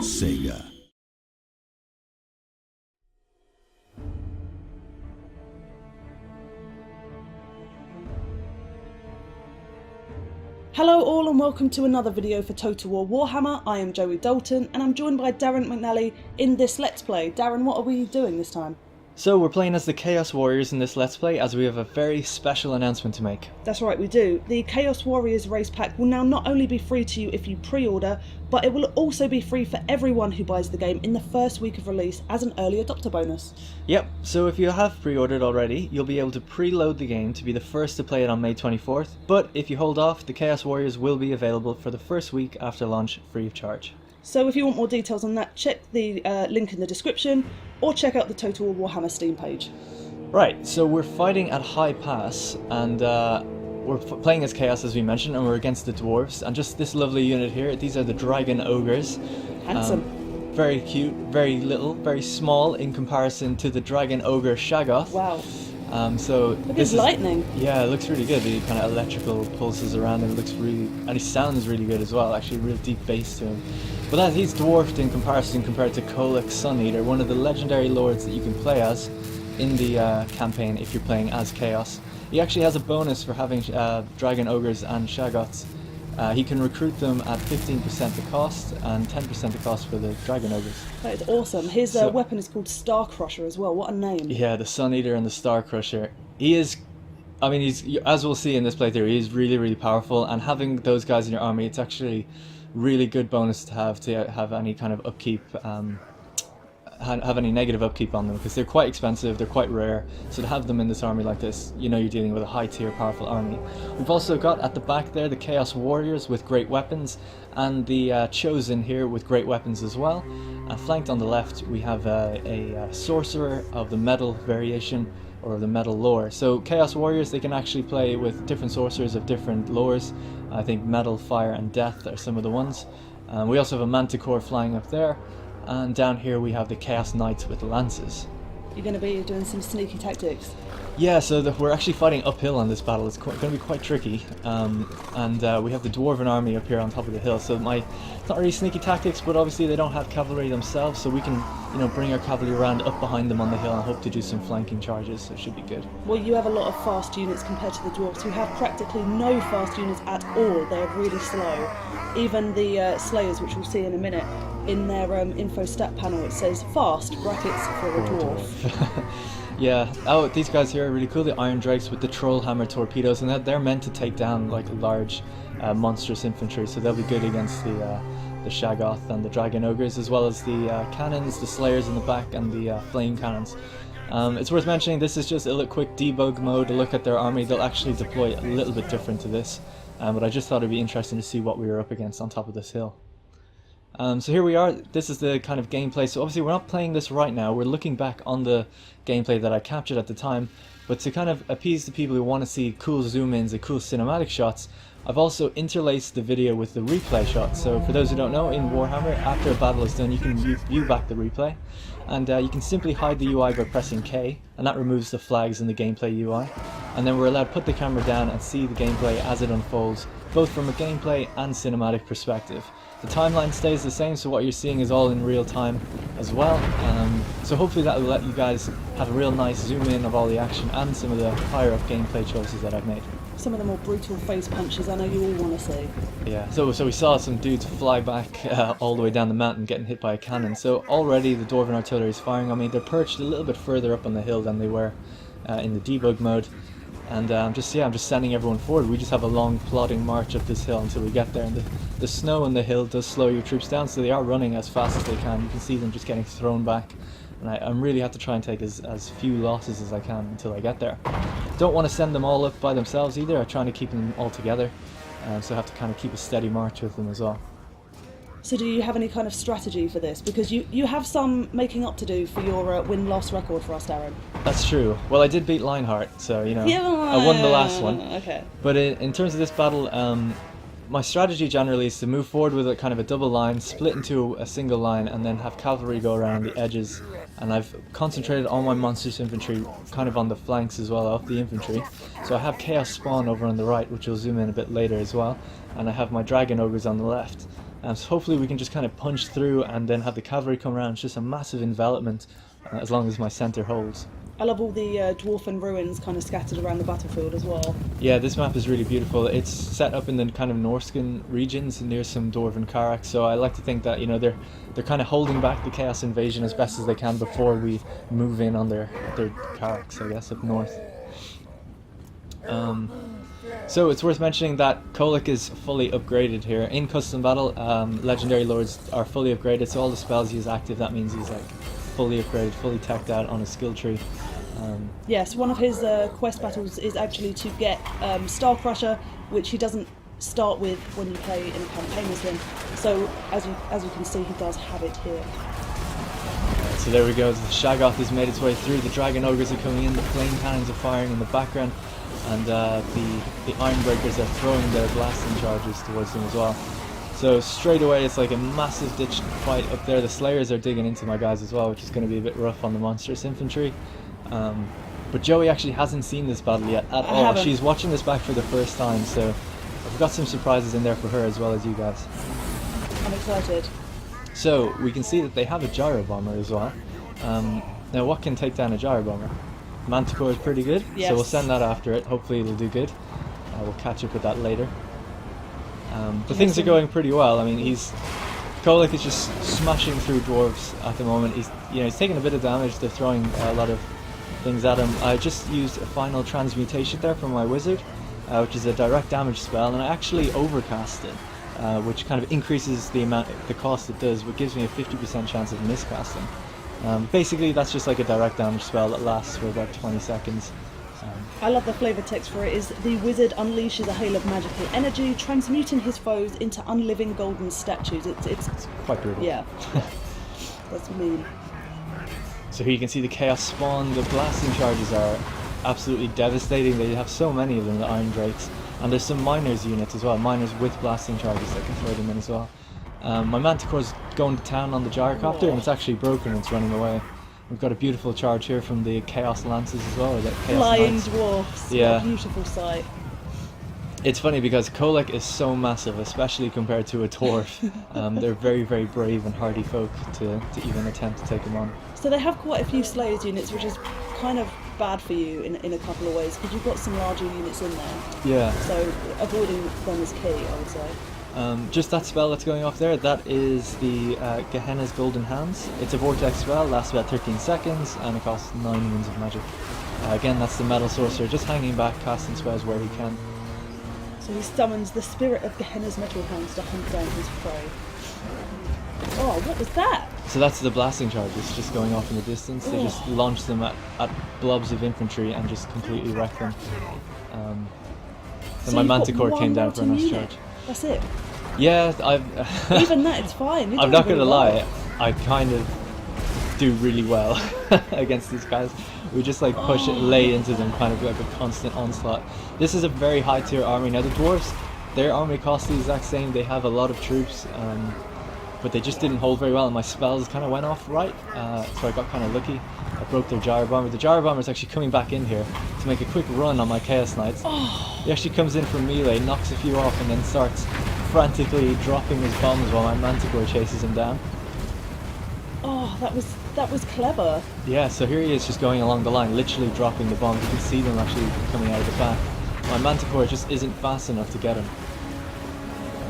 Sega. Hello all and welcome to another video for Total War Warhammer. I am Joey Dalton and I'm joined by Darren McNally in this Let's Play. Darren, what are we doing this time? So we're playing as the Chaos Warriors in this Let's Play, as we have a very special announcement to make. That's right, we do. The Chaos Warriors race pack will now not only be free to you if you pre-order, but it will also be free for everyone who buys the game in the first week of release as an early adopter bonus. Yep, so if you have pre-ordered already, you'll be able to preload the game to be the first to play it on May 24th, but if you hold off, the Chaos Warriors will be available for the first week after launch free of charge. So if you want more details on that, check the link in the description, or check out the Total War Warhammer Steam page. Right, so we're fighting at High Pass, and we're playing as Chaos as we mentioned, and we're against the Dwarves, and just this lovely unit here, these are the Dragon Augers. Handsome. Very cute, very little, very small in comparison to the Dragon Ogre Shaggoth. Wow. So Look at this his lightning. Yeah, it looks really good. The kind of electrical pulses around him looks really, and he sounds really good as well. Actually, real deep bass to him. But he's dwarfed in comparison compared to Kholek Suneater, one of the legendary lords that you can play as in the campaign if you're playing as Chaos. He actually has a bonus for having Dragon Ogres and Shaggoths. He can recruit them at 15% the cost and 10% the cost for the Dragon Ogres. That is awesome. His weapon is called Star Crusher as well. What a name. Yeah, the Sun Eater and the Star Crusher. He is, I mean, he's, as we'll see in this playthrough, he is really, really powerful, and having those guys in your army, it's actually really good bonus to have any kind of upkeep, have any negative upkeep on them, because they're quite expensive, they're quite rare, so to have them in this army like this, you know you're dealing with a high tier powerful army. We've also got at the back there the Chaos Warriors with great weapons, and the Chosen here with great weapons as well. Flanked on the left we have a Sorcerer of the Metal variation, or the Metal lore. So Chaos Warriors, they can actually play with different sorcerers of different lores. I think Metal, Fire and Death are some of the ones. We also have a Manticore flying up there. And down here we have the Chaos Knights with lances. You're going to be doing some sneaky tactics. Yeah, so we're actually fighting uphill on this battle. It's going to be quite tricky. And we have the Dwarven army up here on top of the hill. So it's not really sneaky tactics, but obviously they don't have cavalry themselves, so we can, bring our cavalry around up behind them on the hill and hope to do some flanking charges. So it should be good. Well, you have a lot of fast units compared to the Dwarves, who have practically no fast units at all. They're really slow. Even the Slayers, which we'll see in a minute, in their info stat panel it says fast, brackets for a dwarf. Yeah, oh, these guys here are really cool, the Iron Drakes with the Troll Hammer torpedoes, and they're meant to take down like large monstrous infantry, so they'll be good against the Shaggoth and the Dragon Ogres, as well as the cannons, the Slayers in the back, and the flame cannons. It's worth mentioning this is just a quick debug mode, a look at their army. They'll actually deploy a little bit different to this, but I just thought it'd be interesting to see what we were up against on top of this hill. So here we are, this is the kind of gameplay. So obviously we're not playing this right now, we're looking back on the gameplay that I captured at the time, but to kind of appease the people who want to see cool zoom-ins and cool cinematic shots, I've also interlaced the video with the replay shots. So for those who don't know, in Warhammer, after a battle is done, you can view back the replay, and you can simply hide the UI by pressing K, and that removes the flags in the gameplay UI, and then we're allowed to put the camera down and see the gameplay as it unfolds, both from a gameplay and cinematic perspective. The timeline stays the same, so what you're seeing is all in real time as well. So hopefully that will let you guys have a real nice zoom in of all the action and some of the higher up gameplay choices that I've made. Some of the more brutal face punches I know you all want to see. Yeah, so we saw some dudes fly back all the way down the mountain getting hit by a cannon. So already the Dwarven artillery is firing on me. They're perched a little bit further up on the hill than they were in the debug mode. And I'm just sending everyone forward. We just have a long plodding march up this hill until we get there. And the snow on the hill does slow your troops down, so they are running as fast as they can. You can see them just getting thrown back. And I really have to try and take as few losses as I can until I get there. Don't want to send them all up by themselves either. I'm trying to keep them all together. So I have to kind of keep a steady march with them as well. So do you have any kind of strategy for this? Because you have some making up to do for your win-loss record for us, Darren. That's true. Well, I did beat Lionheart, so, Yeah, I won the last one. Okay. But in terms of this battle, my strategy generally is to move forward with a kind of a double line, split into a single line, and then have cavalry go around the edges. And I've concentrated all my monstrous infantry kind of on the flanks as well of the infantry. So I have Chaos Spawn over on the right, which will zoom in a bit later as well. And I have my Dragon Ogres on the left. So hopefully we can just kind of punch through and then have the cavalry come around. It's just a massive envelopment as long as my centre holds. I love all the dwarfen ruins kind of scattered around the battlefield as well. Yeah, this map is really beautiful. It's set up in the kind of Norscan regions near some dwarven carracks, so I like to think that, you know, they're kind of holding back the Chaos Invasion as best as they can before we move in on their carracks, I guess, up north. So it's worth mentioning that Kholek is fully upgraded here. In Custom Battle, Legendary Lords are fully upgraded, so all the spells he has active, that means he's like fully upgraded, fully teched out on a skill tree. Yes, one of his quest battles is actually to get Star Crusher, which he doesn't start with when you play in a campaign with him. So as you can see, he does have it here. So there we go, the Shaggoth has made its way through, the Dragon Ogres are coming in, the flame cannons are firing in the background, and the Ironbreakers are throwing their blasting charges towards them as well. So straight away it's like a massive ditch fight up there. The Slayers are digging into my guys as well, which is going to be a bit rough on the monstrous infantry. But Joey actually hasn't seen this battle yet at all. Haven't. She's watching this back for the first time, so I've got some surprises in there for her as well as you guys. I'm excited. So we can see that they have a gyro bomber as well. Now what can take down a gyro bomber? Manticore is pretty good, Yes. so we'll send that after it. Hopefully it'll do good. We'll catch up with that later. But things are going pretty well. I mean, Kholek is just smashing through dwarves at the moment. He's taking a bit of damage. They're throwing a lot of things at him. I just used a final transmutation there from my wizard, which is a direct damage spell, and I actually overcast it, which kind of increases the cost it does, but gives me a 50% chance of miscasting. Basically, that's just like a direct damage spell that lasts for about 20 seconds. I love the flavoured text for it. Is the wizard unleashes a hail of magical energy, transmuting his foes into unliving golden statues. It's quite brutal. Yeah, that's mean. So here you can see the Chaos spawn. The blasting charges are absolutely devastating. They have so many of them, the Iron Drakes. And there's some miners units as well, miners with blasting charges that can throw them in as well. My Manticore's going to town on the Gyrocopter, and it's actually broken and it's running away. We've got a beautiful charge here from the Chaos Lances as well. Or the Chaos Flying Knights. dwarfs. Yeah. What a beautiful sight. It's funny because Kholek is so massive, especially compared to a dwarf. They're very, very brave and hardy folk to even attempt to take them on. So they have quite a few Slayers units, which is kind of bad for you in a couple of ways, because you've got some larger units in there. Yeah. So avoiding them is key, I would say. Just that spell that's going off there, that is the Gehenna's Golden Hands. It's a vortex spell, lasts about 13 seconds, and it costs 9 wounds of magic. Again, that's the Metal Sorcerer, just hanging back, casting spells where he can. So he summons the spirit of Gehenna's metal hands to hunt down his prey. Oh, what was that? So that's the blasting charges, just going off in the distance. They just launch them at blobs of infantry and just completely wreck them. So And my you've got Manticore came one down for a nice unit. charge. That's it. Yeah, Even that, it's fine. I'm not gonna lie, I kind of do really well against these guys. We just like push it, lay into them, kind of like a constant onslaught. This is a very high tier army. Now the dwarves, their army costs the exact same. They have a lot of troops, but they just didn't hold very well, and my spells kind of went off right, so I got kind of lucky. I broke their Gyro Bomber. The Gyro Bomber is actually coming back in here to make a quick run on my Chaos Knights. He actually comes in from melee, knocks a few off, and then starts frantically dropping his bombs while my Manticore chases him down. Oh, that was clever. Yeah, so here he is just going along the line, literally dropping the bombs. You can see them actually coming out of the back. My Manticore just isn't fast enough to get him.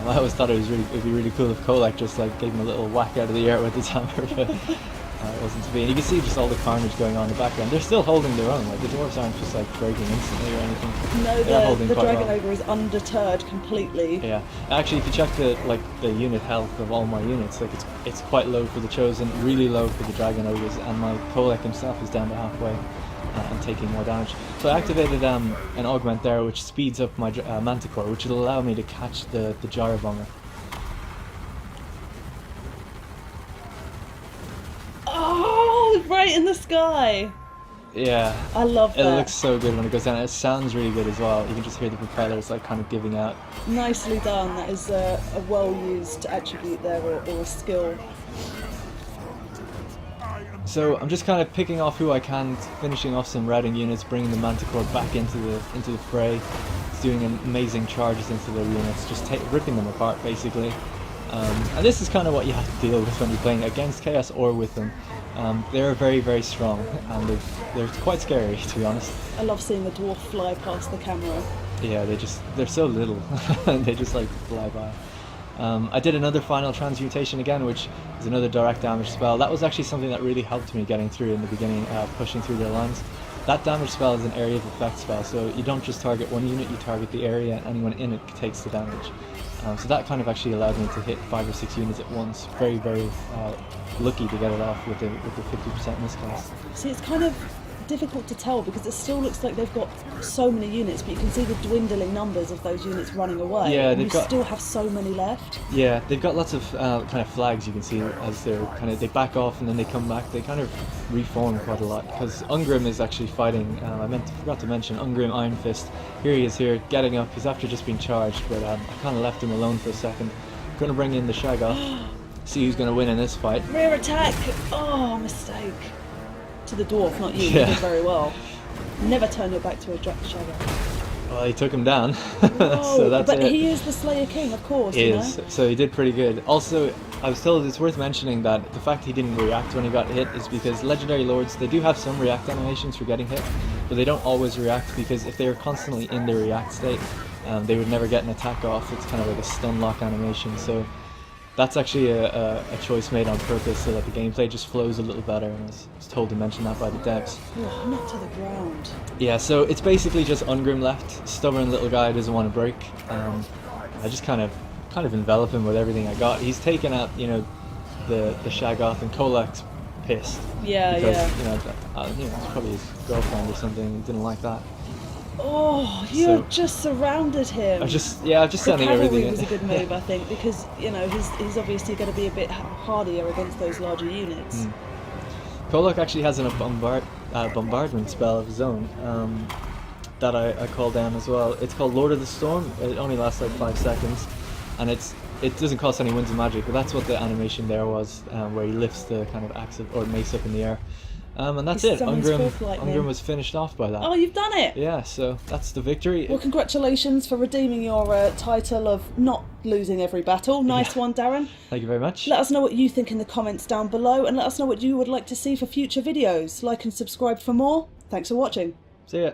I always thought it'd be really cool if Kholek just like gave him a little whack out of the air with his hammer, but it wasn't to be. And you can see just all the carnage going on in the background. They're still holding their own. Like the dwarves aren't just like breaking instantly or anything. No, They're holding the quite Dragon well. Ogre is undeterred completely. Yeah, actually, if you check the unit health of all my units, like it's quite low for the Chosen, really low for the Dragon Ogres, and my Kholek himself is down to halfway and taking more damage. So I activated an augment there, which speeds up my Manticore, which will allow me to catch the Gyro Bomber. Oh, right in the sky. Yeah, I love that. it looks so good when it goes down. It sounds really good as well. You can just hear the propellers like kind of giving out. Nicely done. That is a well-used attribute there, or a skill. So I'm just kind of picking off who I can, finishing off some routing units, bringing the Manticore back into the fray. It's doing amazing charges into their units, just ripping them apart basically. And this is kind of what you have to deal with when you're playing against Chaos or with them. They're very, very strong, and they're quite scary, to be honest. I love seeing the dwarf fly past the camera. Yeah, they're so little, they just like fly by. I did another final transmutation again, which is another direct damage spell. That was actually something that really helped me getting through in the beginning, pushing through their lines. That damage spell is an area of effect spell, so you don't just target one unit, you target the area, and anyone in it takes the damage. So that kind of actually allowed me to hit 5 or 6 units at once. Very, very lucky to get it off with the 50% miscast. See, it's kind of difficult to tell because it still looks like they've got so many units, but you can see the dwindling numbers of those units running away. Yeah, and still have so many left. Yeah, they've got lots of kind of flags you can see as they back off and then they come back. They kind of reform quite a lot because Ungrim is actually fighting. Forgot to mention Ungrim Ironfist. Here he is here, getting up. He's after just being charged, but I kind of left him alone for a second. Going to bring in the Shaggoth. See who's going to win in this fight. Rear attack! Oh, mistake. To the dwarf, not you. Yeah. You did very well. Never turn your back to a Shaggoth. Well, he took him down. Whoa, So that's but it. he is the Slayer King, of course. He you is. know? So he did pretty good. Also, I was told it's worth mentioning that the fact he didn't react when he got hit is because Legendary Lords, they do have some react animations for getting hit, but they don't always react because if they were constantly in the react state, they would never get an attack off. It's kind of like a stun lock animation. So that's actually a choice made on purpose so that the gameplay just flows a little better, and I was told to mention that by the devs. Oh, not to the ground. Yeah, so it's basically just Ungrim left. Stubborn little guy, doesn't want to break. I just kind of envelop him with everything I got. He's taken out, the Shaggoth, and Kholek's pissed. Yeah, because, yeah. It's probably his girlfriend or something. He didn't like that. Oh, you just surrounded him. I'm just sending the everything cavalry in. was a good move, I think, because he's obviously going to be a bit hardier against those larger units. Kholek actually has a bombardment spell of his own that I call down as well. It's called Lord of the Storm. It only lasts like 5 seconds, and it doesn't cost any winds of magic, but that's what the animation there was, where he lifts the kind of axe or mace up in the air. And that's it. Ungrim was finished off by that. Oh, you've done it! Yeah, so that's the victory. Well, congratulations for redeeming your title of not losing every battle. Nice one, Darren. Thank you very much. Let us know what you think in the comments down below, and let us know what you would like to see for future videos. Like and subscribe for more. Thanks for watching. See ya.